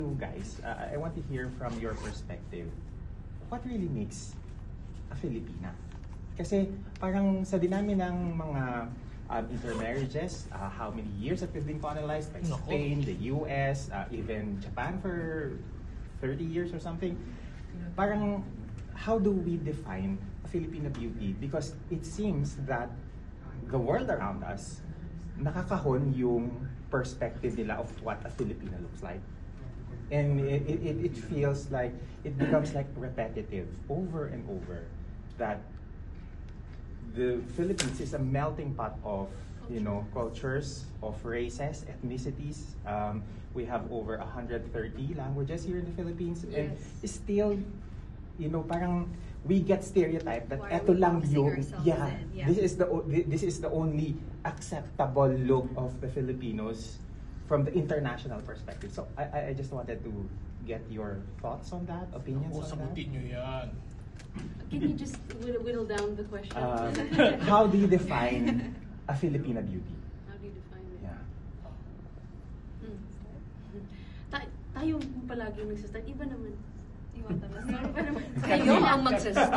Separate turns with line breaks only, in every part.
You guys, I want to hear from your perspective, what really makes a Filipina? Kasi parang sa dinami ng mga intermarriages, how many years that we've been colonized by Spain, the US, even Japan for 30 years or something. Parang, how do we define a Filipina beauty? Because it seems that the world around us, nakakahon yung perspective nila of what a Filipina looks like. And it feels like, it becomes like repetitive over and over that the Philippines is a melting pot of, cultures, of races, ethnicities. We have over 130 languages here in the Philippines. Yes. And still, parang we get stereotyped that eto lang yung, this is the only acceptable look of the Filipinos from the international perspective. So I just wanted to get your thoughts on that, opinions on that.
Sagutin nyo yan.
Can you just whittle down the question?
How do you define a Filipina beauty?
How do you define it?
Yeah.
Tayo palagi nagsistart. Iba naman.
Kayo ang magsistart.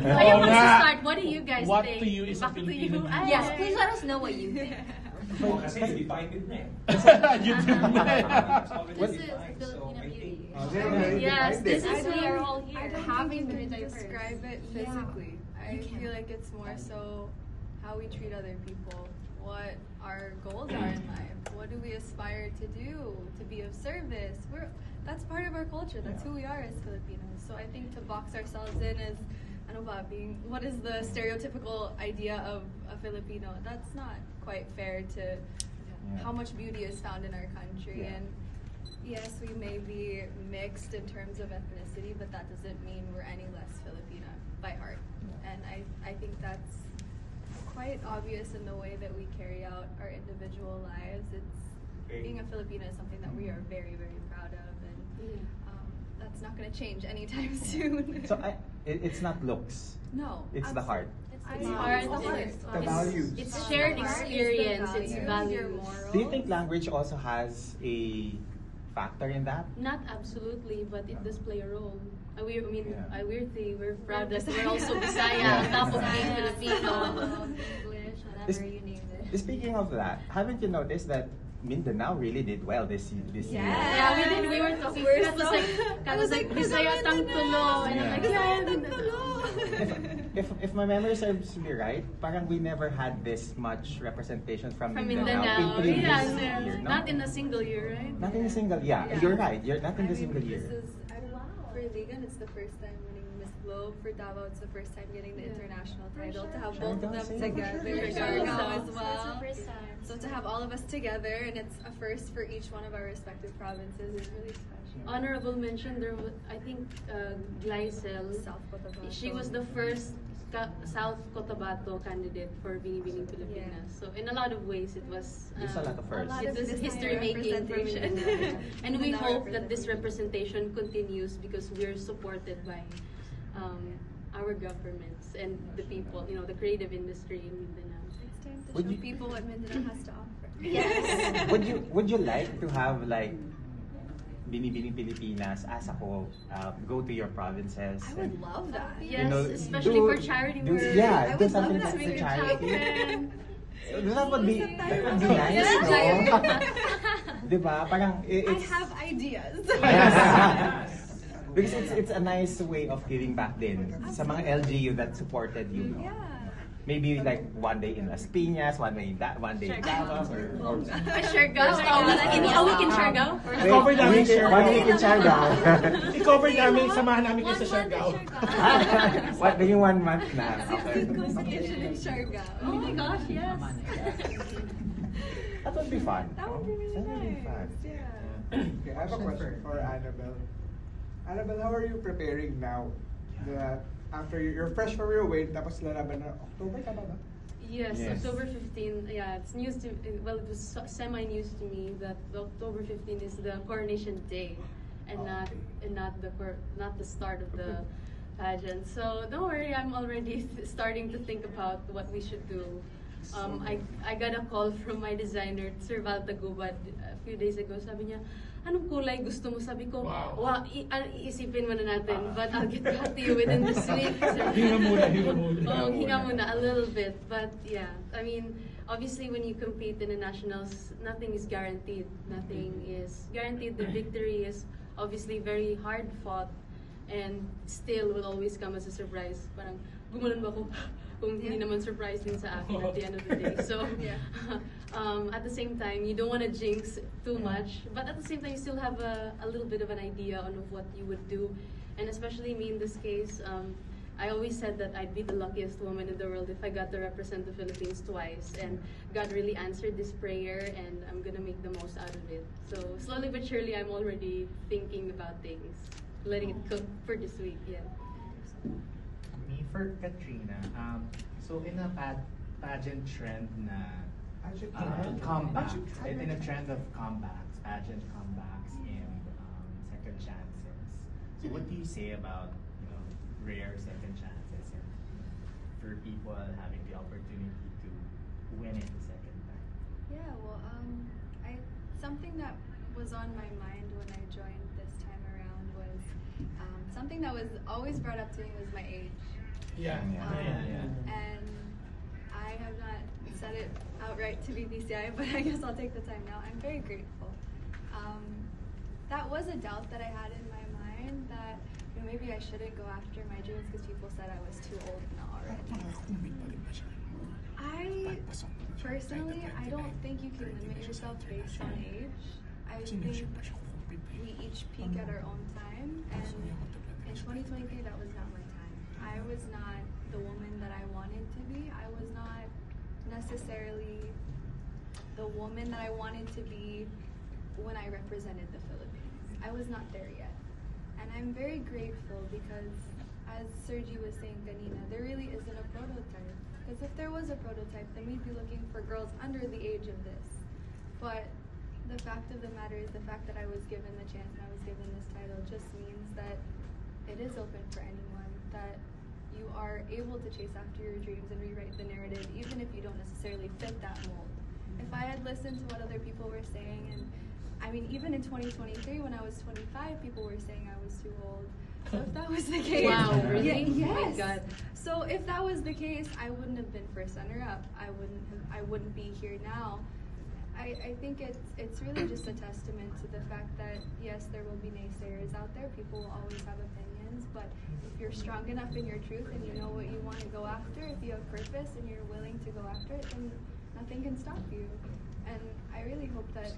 Kayo magsistart. What do you guys think?
What to you is a Filipino?
Yes, please let us know what you think.
Kasi you defined it na
You did
This is Filipina beauty.
Yes,
this is we are all here.
Having to describe it physically. I feel like it's more so how we treat other people, what our goals are in life, what do we aspire to do, to be of service. That's part of our culture. That's who we are as Filipinos. So I think to box ourselves in as what is the stereotypical idea of a Filipino? That's not quite fair to how much beauty is found in our country. And yes, we may be mixed in terms of ethnicity, but that doesn't mean we're any less Filipina by heart. And I think that's quite obvious in the way that we carry out our individual lives. Being a Filipino is something that we are very, very proud of, and that's not going to change anytime soon.
So it's not looks.
No,
it's the heart.
It's
the values.
It's shared experience. It's values.
Do you think language also has a factor in that?
Not absolutely, but it does play a role. We're proud that we're also Bisaya on top of being Filipino.
English, whatever you name it.
Speaking of that, haven't you noticed that Mindanao really did well this year?
Yeah, we did. We were talking. It was like Bisaya tang tulo, and I'm like, yeah, Mindanao.
If my memory serves me right, parang we never had this much representation from
Mindanao
in previous year, no?
Not in a single year, right?
Not in a single, you're right. You're not in the single year.
For Ligan, it's the first time winning Miss Globe. For Davao, it's the first time getting the international title. To have both of them together, Siargao as well. So to have all of us together, and it's a first for each one of our respective provinces, is really special.
Honorable mention, there was, I think, Glycel.
South Cotabato.
She was the first South Cotabato candidate for Binibining Pilipinas. So in a lot of ways, it was
There's a lot of firsts.
It was history-making for Mindanao. And we hope that this representation continues because we're supported by our governments and the people, the creative industry in Mindanao.
It's time to show people what Mindanao has to offer.
Yes.
Would you like to have like Binibining Pilipinas as a whole go to your provinces?
I would love that.
Yes, especially for charity work.
Yeah,
I
do
would love
something
that.
for charity. That would be
Yeah.
nice, no? Diba? Parang
I have ideas.
Because it's a nice way of giving back din sa mga LGU that supported you. No?
Yeah.
Maybe like one day in Las Piñas, one day in Davao, or
Siargao. A week in Siargao?
I-cover namin
one week in Siargao.
I-cover namin, samahan namin kayo sa Siargao.
What, naging 1 month na? Okay.
In Siargao.
Oh my gosh, yes.
That would be fun.
That would be really nice. Yeah.
Okay, I have a question for Annabelle. Annabelle, how are you preparing now? That after you're fresh from your weight, tapos lalaban na October, tama ba?
Yes, October 15. Yeah, it's news to it was semi-news to me that the October 15 is the coronation day, and not the start of the pageant. So don't worry, I'm already starting to think about what we should do. I got a call from my designer, Sir Val Tagubad, a few days ago. Sabi niya, anong kulay gusto mo? Sabi ko,
Wow.
iisipin mo na natin, but I'll get back to you within this week.
Hinga muna, hinga muna.
Oh, hinga muna, a little bit. But yeah, I mean, obviously when you compete in the nationals, nothing is guaranteed. Nothing is guaranteed. The victory is obviously very hard fought and still will always come as a surprise. Parang, gumanon ba ako? Kung hindi naman surprise din sa akin at the end of the day. So, at the same time, you don't want to jinx too much, but at the same time, you still have a little bit of an idea on what you would do. And especially me in this case, I always said that I'd be the luckiest woman in the world if I got to represent the Philippines twice. And God really answered this prayer, and I'm gonna make the most out of it. So slowly but surely, I'm already thinking about things, letting it cook for this week. Yeah.
Me, for Katrina, so in a pageant trend na comebacks, in a trend of comebacks, pageant comebacks and second chances. So what do you say about, you know, rare second chances and for people having the opportunity to win it the second time?
Yeah, well, something that was on my mind when I joined this time around was something that was always brought up to me was my age.
Yeah.
And I have not said it outright to BBCI, but I guess I'll take the time now. I'm very grateful. That was a doubt that I had in my mind that, you know, maybe I shouldn't go after my dreams because people said I was too old now already. Personally, I don't think you can limit yourself based on age. I think we each peak at our own time, and in 2023, that was not my time. I was not the woman that I wanted to be. I was not necessarily the woman that I wanted to be when I represented the Philippines. I was not there yet. And I'm very grateful because, as Sergi was saying kanina, there really isn't a prototype. Because if there was a prototype, then we'd be looking for girls under the age of this. But the fact of the matter is the fact that I was given the chance and I was given this title just means that it is open for anyone, that you are able to chase after your dreams and rewrite the narrative even if you don't necessarily fit that mold. If I had listened to what other people were saying, and I mean even in 2023 when I was 25, people were saying I was too old. So if that was the case,
Wow, really?
Yes.
Oh my God.
So if that was the case, I wouldn't have been first runner-up. I wouldn't be here now. I think it's really just a testament to the fact that yes, there will be naysayers out there. People will always have opinions, but if you're strong enough in your truth and you know what you want to go after, if you have purpose and you're willing to go after it, then nothing can stop you. And I really hope that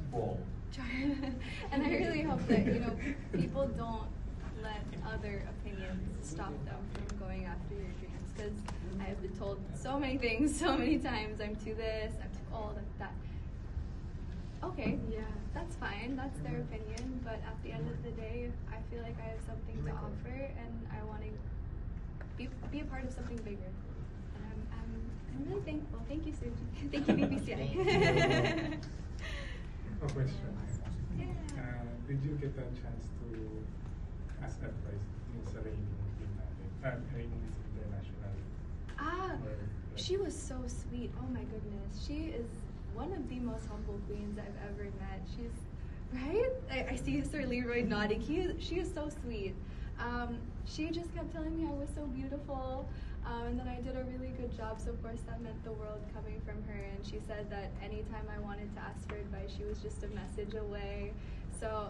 and I really hope that, you know, people don't let other opinions stop them from going after your dreams, because I have been told so many things so many times. I'm too this, I'm too old, I'm that. Okay, yeah, that's fine, that's their opinion, but at the end of the day, I feel like I have something to offer and I want to be a part of something bigger. And I'm really thankful. Thank you, Sergi. Thank you, BBCI.
A question.
Yeah.
Did you get a chance to ask advice sa reigning team natin? Reigning international?
She was so sweet. Oh my goodness. She is one of the most humble queens I've ever met. She's, right? I see Sir Leroy nodding. She is so sweet. She just kept telling me I was so beautiful, and that I did a really good job. So of course that meant the world coming from her. And she said that anytime I wanted to ask for advice, she was just a message away. So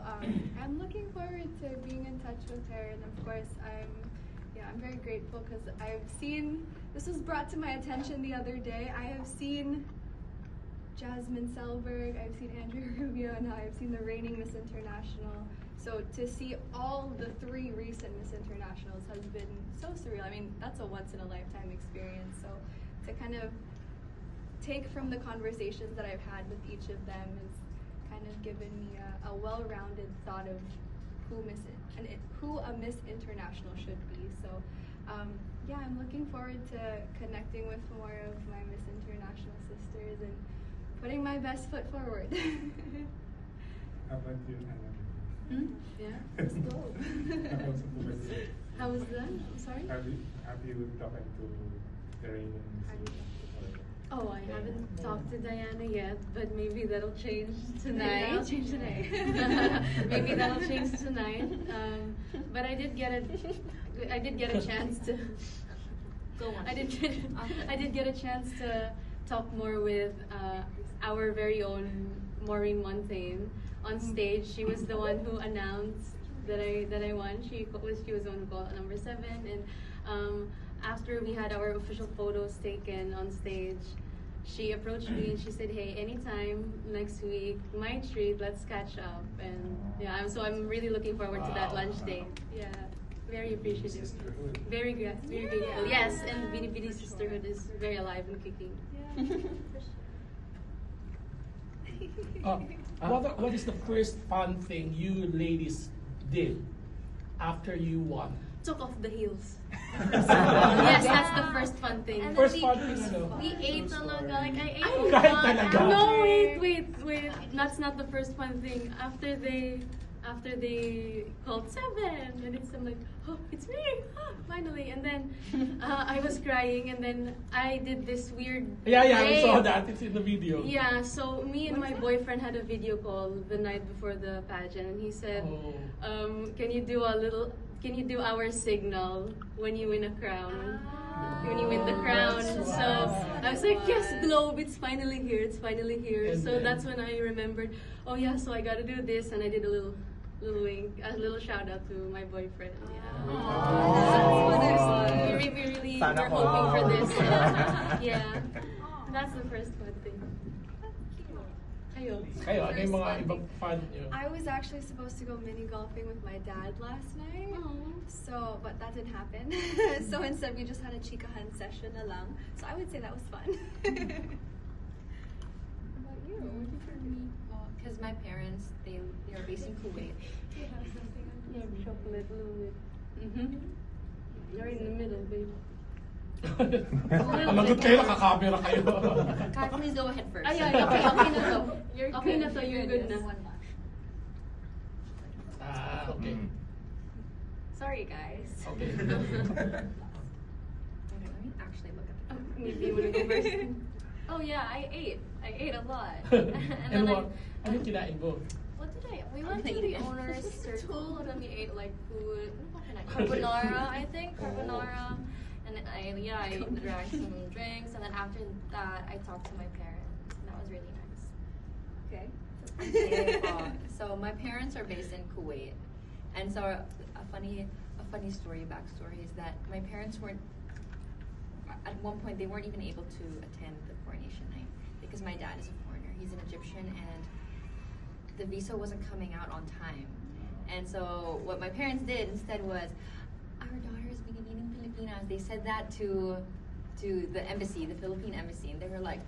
I'm looking forward to being in touch with her. And of course I'm very grateful because I've seen, this was brought to my attention the other day, I have seen Jasmine Selberg, I've seen Andrea Rubio, and now I've seen the reigning Miss International. So to see all the 3 recent Miss Internationals has been so surreal. I mean, that's a once-in-a-lifetime experience. So to kind of take from the conversations that I've had with each of them has kind of given me a well-rounded thought of who a Miss International should be. So yeah, I'm looking forward to connecting with more of my Miss International sisters and putting my best foot forward.
How about you, Anna?
Yeah, let's go. How was that? I'm sorry?
Have you talked to the reigning?
Oh, I haven't talked to Diana yet, but maybe that'll change tonight.
That'll change tonight.
Maybe that'll change tonight. But I did get a chance to.
Go on.
I did get a chance to talk more with our very own Maureen Montaigne on stage. She was the one who announced that I won. She was the one who got number 7, and after we had our official photos taken on stage, she approached me and she said, "Hey, anytime next week, my treat. Let's catch up." And yeah, I'm really looking forward to that lunch date. Yeah, very appreciative.
Sisterhood.
Very grateful. Yes, and Binibining sisterhood is very alive and kicking.
What is the first fun thing you ladies did after you won?
Took off the heels. Yes, that's the first fun thing.
And
First
then
fun thing, ano?
We ate talaga. Like I ate.
Ay, kahit talaga?
No, wait. That's not the first fun thing. After they called 7, and I'm like, oh, it's me, finally. And then I was crying, and then I did this weird.
Yeah, we saw
rave.
that. It's in the video.
Yeah, so me and my boyfriend had a video call the night before the pageant, and he said, "Can you do our signal when you win a crown?" When you win the crown. So I was like, yes, Globe, it's finally here.
And
So
then-
that's when I remembered, oh yeah, so I gotta do this, and I did a little wink, a little shout out to my boyfriend. Yeah. We really
Sana
were
all.
hoping for this. Yeah. That's the first one thing. Kayo.
Kayo, ano yung mga ibang fun nyo?
I was actually supposed to go mini golfing with my dad last night. So, but that didn't happen. So instead we just had a chikahan session na lang. So I would say that was fun. What about you?
For me, because my parents, they are based in Kuwait.
Do you have something on
Yeah, chocolate, a little bit. You're in the middle, babe.
Malagot kayo, nakakamera kayo.
Kai, please go ahead first.
Ay, okay na to.
You're
Okay
good.
na to, you're good na.
One last.
Okay.
Sorry, guys.
Okay.
Okay, let me actually look at the camera.
Maybe you wanna go first?
Oh yeah, I ate a lot.
And what? Ano yung kinain mo?
What did I? We
I'm
went to
gonna
the
eat it.
owner's circle and then we ate like food, carbonara, I think carbonara, and then I drank some drinks, and then after that I talked to my parents. And that was really nice.
Okay. Okay, so my parents are based in Kuwait, and so a funny backstory is that my parents weren't. At one point, they weren't even able to attend the coronation night because my dad is a foreigner. He's an Egyptian, and the visa wasn't coming out on time. And so what my parents did instead was, our daughter is Binibining Pilipinas. They said that to the embassy, the Philippine embassy, and they were like,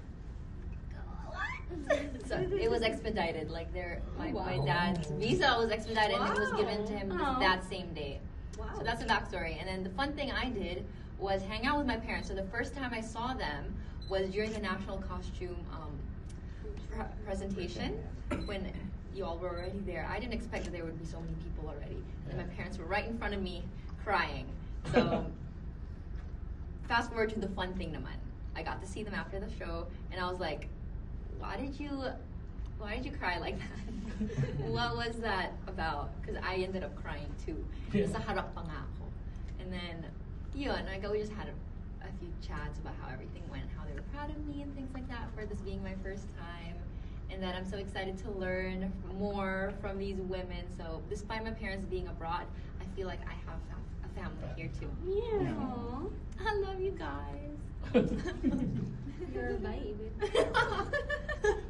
what? So it was expedited. Like my dad's visa was expedited, and it was given to him that same day.
Wow.
So that's the backstory. And then the fun thing I did was hang out with my parents. So the first time I saw them was during the national costume presentation when you all were already there. I didn't expect that there would be so many people already. And my parents were right in front of me crying. So fast forward to the fun thing naman. I got to see them after the show, and I was like, why did you cry like that? What was that about? Because I ended up crying too. Sa harap pa nga ako. And then, yun, we just had a few chats about how everything went, how they were proud of me and things like that for this being my first time. And that I'm so excited to learn more from these women. So despite my parents being abroad, I feel like I have a family here too.
Yeah.
I love you guys.
You're a baby.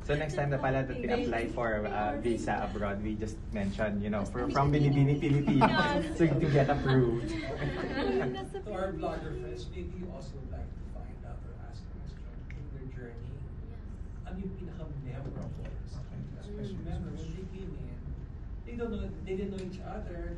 So next time na pala that we apply for visa abroad, we just mention, from Binibining Pilipinas, so to get approved.
To our blogger friends, maybe you also would like to find out or ask questions in their journey. Ano yung pinaka-memorable? Because remember, when they came in, they didn't know each other.